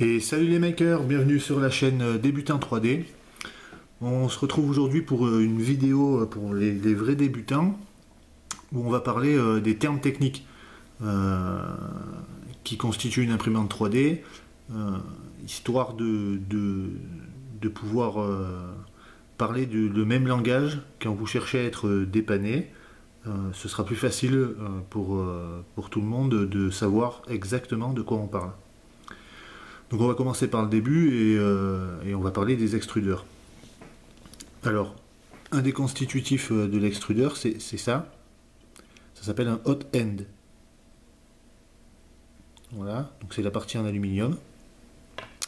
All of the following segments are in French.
Et salut les makers, bienvenue sur la chaîne Débutant 3D. On se retrouve aujourd'hui pour une vidéo pour les vrais débutants où on va parler des termes techniques qui constituent une imprimante 3D, histoire de pouvoir parler le même langage quand vous cherchez à être dépanné. Ce sera plus facile pour tout le monde de savoir exactement de quoi on parle. Donc on va commencer par le début et on va parler des extrudeurs. Alors, un des constitutifs de l'extrudeur, c'est ça. Ça s'appelle un hot end. Voilà, donc c'est la partie en aluminium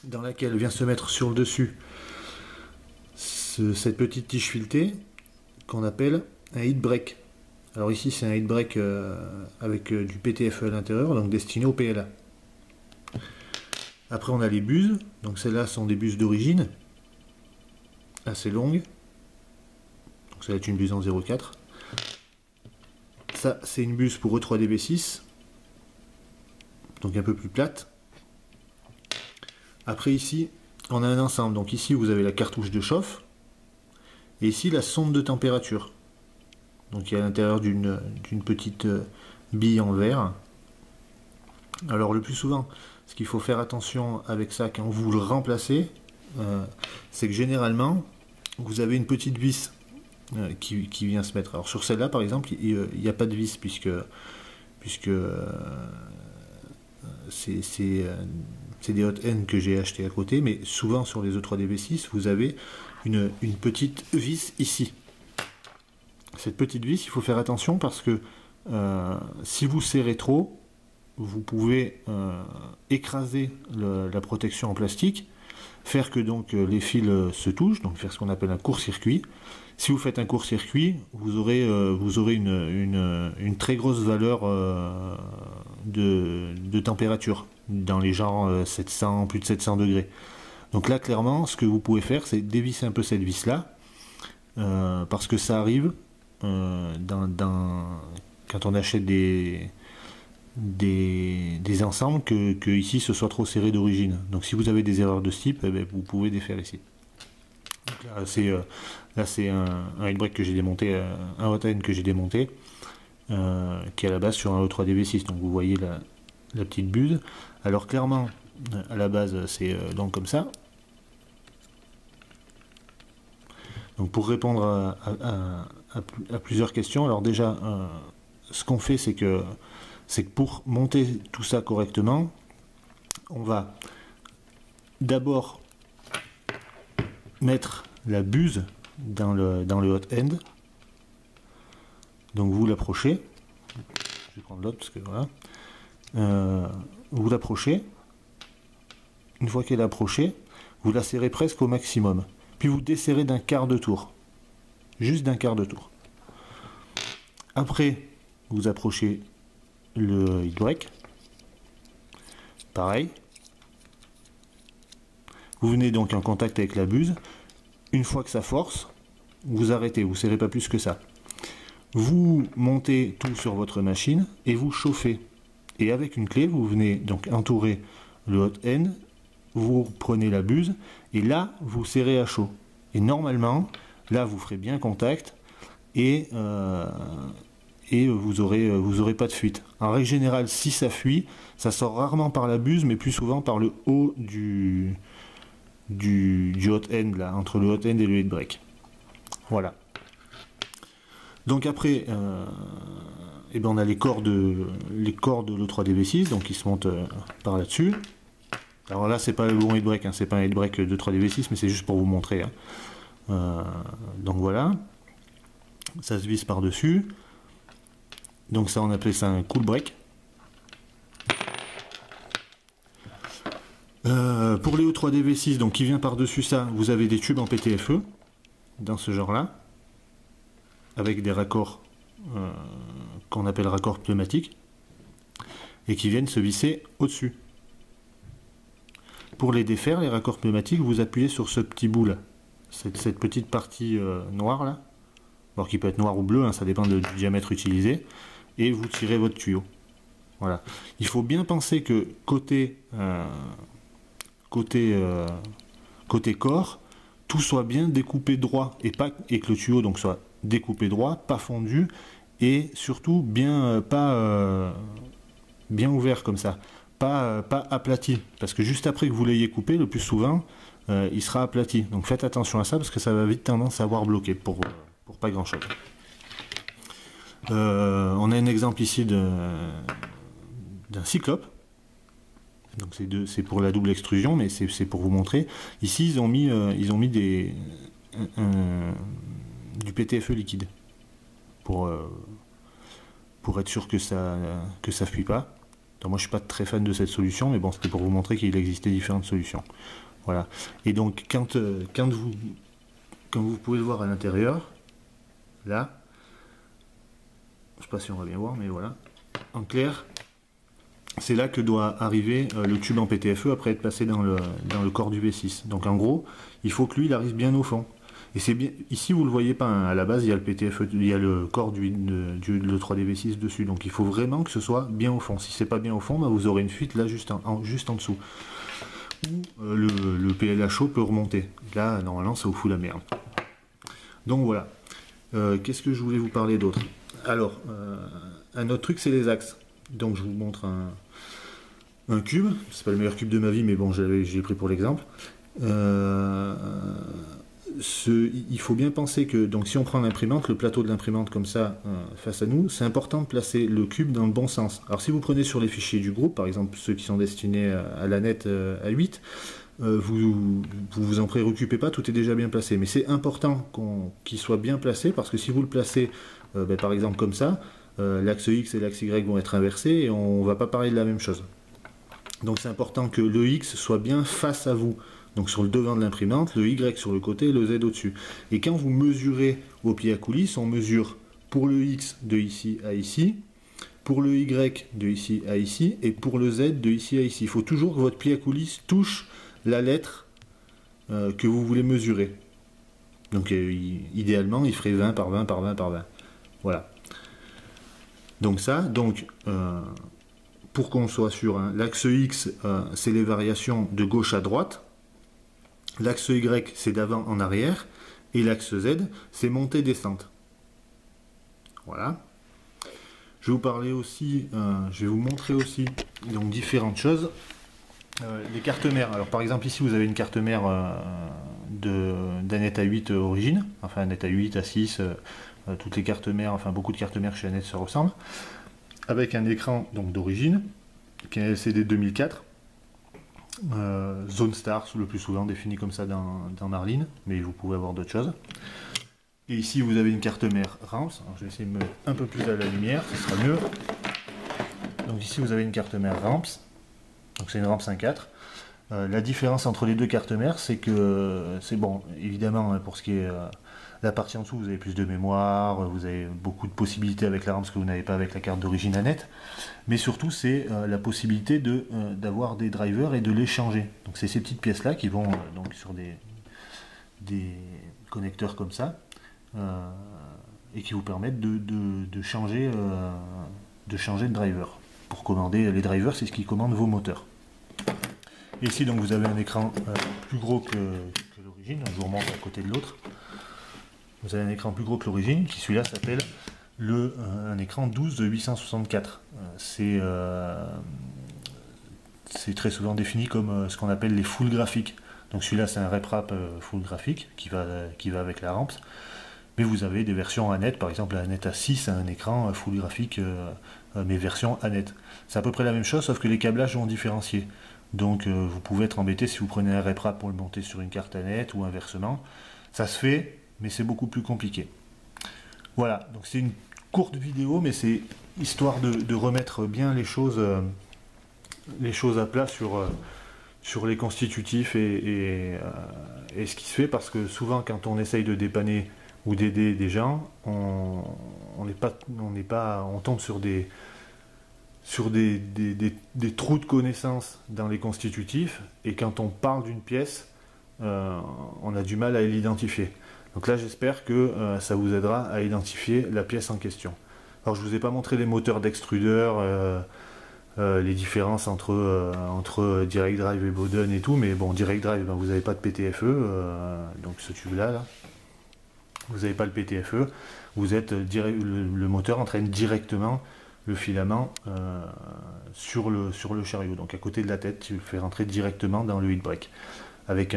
dans laquelle vient se mettre sur le dessus cette petite tige filetée qu'on appelle un heat break. Alors ici c'est un heat break avec du PTFE à l'intérieur, donc destiné au PLA. Après on a les buses, donc celles-là sont des buses d'origine, assez longues, donc ça va être une buse en 0,4. Ça c'est une buse pour E3DB6, donc un peu plus plate. Après ici on a un ensemble, donc ici vous avez la cartouche de chauffe, et ici la sonde de température. Donc il y a à l'intérieur d'une petite bille en verre. Alors le plus souvent, ce qu'il faut faire attention avec ça quand vous le remplacez, c'est que généralement, vous avez une petite vis qui vient se mettre. Alors sur celle-là, par exemple, il n'y a pas de vis puisque c'est des hot ends que j'ai acheté à côté, mais souvent sur les E3DB6, vous avez une petite vis ici. Cette petite vis, il faut faire attention parce que si vous serrez trop, vous pouvez écraser la protection en plastique, faire que donc les fils se touchent, donc faire ce qu'on appelle un court-circuit. Si vous faites un court-circuit, vous aurez une très grosse valeur de température, dans les genres 700, plus de 700 degrés. Donc là, clairement, ce que vous pouvez faire, c'est dévisser un peu cette vis-là, parce que ça arrive quand on achète des ensembles que ici ce soit trop serré d'origine. Donc si vous avez des erreurs de ce type, eh bien, vous pouvez défaire ici. Donc là c'est un heat break que j'ai démonté, un hot end que j'ai démonté, qui est à la base sur un E3DB6. Donc vous voyez la petite buse. Alors clairement à la base c'est donc comme ça. Donc pour répondre à plusieurs questions, alors déjà ce qu'on fait c'est que pour monter tout ça correctement, on va d'abord mettre la buse dans le hot end. Donc vous l'approchez. Je vais prendre l'autre parce que voilà. Vous l'approchez. Une fois qu'elle est approchée, vous la serrez presque au maximum. Puis vous desserrez d'un quart de tour. Juste d'un quart de tour. Après, vous approchez le heat break, pareil. Vous venez donc en contact avec la buse. Une fois que ça force, vous arrêtez, vous ne serrez pas plus que ça. Vous montez tout sur votre machine et vous chauffez. Et avec une clé, vous venez donc entourer le hot end, vous prenez la buse et là, vous serrez à chaud. Et normalement, là, vous ferez bien contact et vous aurez pas de fuite. En règle générale, si ça fuit, ça sort rarement par la buse, mais plus souvent par le haut du hot end, là, entre le hot end et le heat break. Voilà. Donc après, eh ben on a les corps de l'E3DB6, donc ils se montent par là-dessus. Alors là, c'est pas le bon heat break, hein, c'est pas un heat break de 3DB6, mais c'est juste pour vous montrer. Hein. Donc voilà. Ça se visse par-dessus. Donc ça, on appelle ça un cool break. Pour les E3DB6, donc qui vient par-dessus ça, vous avez des tubes en PTFE, dans ce genre-là, avec des raccords qu'on appelle raccords pneumatiques, et qui viennent se visser au-dessus. Pour les défaire, les raccords pneumatiques, vous appuyez sur ce petit bout là, cette petite partie noire là, alors qui peut être noir ou bleu, hein, ça dépend du diamètre utilisé, et vous tirez votre tuyau. Voilà. Il faut bien penser que côté côté corps, tout soit bien découpé droit et que le tuyau donc soit découpé droit, pas fondu et surtout bien bien ouvert comme ça, pas aplati, parce que juste après que vous l'ayez coupé, le plus souvent, il sera aplati. Donc faites attention à ça parce que ça va vite tendance à avoir bloqué pour pas grand chose. On a un exemple ici d'un cyclope. Donc c'est pour la double extrusion, mais c'est pour vous montrer. Ici, ils ont mis du PTFE liquide pour être sûr que ça fuit pas. Donc moi, je suis pas très fan de cette solution, mais bon, c'était pour vous montrer qu'il existait différentes solutions. Voilà. Et donc, quand vous pouvez le voir à l'intérieur, là, je sais pas si on va bien voir, mais voilà, en clair. C'est là que doit arriver le tube en PTFE après être passé dans le corps du V6. Donc en gros, il faut que lui il arrive bien au fond. Et c'est bien. Ici vous le voyez pas, hein, à la base il y a le PTFE, il y a le corps le 3D V6 dessus. Donc il faut vraiment que ce soit bien au fond. Si c'est pas bien au fond, bah, vous aurez une fuite là juste en dessous. Ou le PLHO peut remonter. Là normalement ça vous fout la merde. Donc voilà. Qu'est-ce que je voulais vous parler d'autre? Alors, un autre truc c'est les axes. Donc je vous montre un cube, c'est pas le meilleur cube de ma vie, mais bon, j'ai pris pour l'exemple. Il faut bien penser que, donc si on prend l'imprimante, le plateau de l'imprimante comme ça, face à nous, c'est important de placer le cube dans le bon sens. Alors si vous prenez sur les fichiers du groupe, par exemple ceux qui sont destinés à la net A8, vous en préoccupez pas, tout est déjà bien placé. Mais c'est important qu'il soit bien placé, parce que si vous le placez, par exemple comme ça, l'axe X et l'axe Y vont être inversés et on ne va pas parler de la même chose. Donc c'est important que le X soit bien face à vous, donc sur le devant de l'imprimante, le Y sur le côté et le Z au-dessus. Et quand vous mesurez au pied à coulisse, on mesure pour le X de ici à ici, pour le Y de ici à ici et pour le Z de ici à ici. Il faut toujours que votre pied à coulisse touche la lettre que vous voulez mesurer. Donc idéalement, il ferait 20 par 20 par 20 par 20. Voilà. Donc pour qu'on soit sûr, hein, l'axe X, c'est les variations de gauche à droite, l'axe Y, c'est d'avant en arrière, et l'axe Z, c'est montée-descente. Voilà. Je vais vous montrer aussi donc, différentes choses. Les cartes mères. Alors par exemple, ici, vous avez une carte mère d'Anet A8 origine, enfin Anet A8, A6, toutes les cartes mères, enfin beaucoup de cartes mères chez Anet se ressemblent, avec un écran donc d'origine, qui est un LCD 2004, Zone Star, le plus souvent défini comme ça dans Marlin, mais vous pouvez avoir d'autres choses. Et ici vous avez une carte mère Ramps, alors je vais essayer de me mettre un peu plus à la lumière, ce sera mieux. Donc ici vous avez une carte mère Ramps, donc c'est une Ramps 1.4. La différence entre les deux cartes mères, c'est que c'est bon, évidemment, pour ce qui est la partie en dessous, vous avez plus de mémoire, vous avez beaucoup de possibilités avec la RAM, ce que vous n'avez pas avec la carte d'origine Anet. Mais surtout, c'est la possibilité d'avoir des drivers et de les changer. Donc c'est ces petites pièces-là qui vont donc sur des connecteurs comme ça, et qui vous permettent de changer de driver. Pour commander les drivers, c'est ce qui commande vos moteurs. Et ici, donc, vous avez un écran plus gros que l'origine. Je vous remonte à côté de l'autre. Vous avez un écran plus gros que l'origine, qui celui-là s'appelle un écran 12-864. C'est très souvent défini comme ce qu'on appelle les full graphiques. Donc celui-là, c'est un RepRap full graphique qui va avec la Ramps. Mais vous avez des versions Anet, par exemple la Anet A6 a un écran full graphique, mais version Anet. C'est à peu près la même chose, sauf que les câblages vont différencier. Donc vous pouvez être embêté si vous prenez un RepRap pour le monter sur une carte Anet ou inversement. Ça se fait, mais c'est beaucoup plus compliqué. Voilà, donc c'est une courte vidéo, mais c'est histoire de remettre bien les choses à plat sur les constitutifs et ce qui se fait, parce que souvent quand on essaye de dépanner ou d'aider des gens, on tombe sur des trous de connaissances dans les constitutifs, et quand on parle d'une pièce, on a du mal à l'identifier. Donc là, j'espère que ça vous aidera à identifier la pièce en question. Alors, je ne vous ai pas montré les moteurs d'extrudeur, les différences entre Direct Drive et Bowden et tout, mais bon, Direct Drive, ben, vous n'avez pas de PTFE, donc ce tube-là, là, vous n'avez pas le PTFE, vous êtes le moteur entraîne directement le filament sur le chariot, donc à côté de la tête, tu le fais rentrer directement dans le heat break. Avec,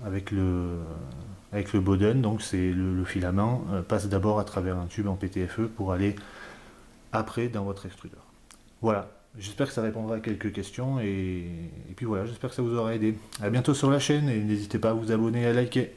avec le Bowden, donc c'est le filament passe d'abord à travers un tube en PTFE pour aller après dans votre extrudeur. Voilà, j'espère que ça répondra à quelques questions et puis voilà, j'espère que ça vous aura aidé. A bientôt sur la chaîne et n'hésitez pas à vous abonner et à liker.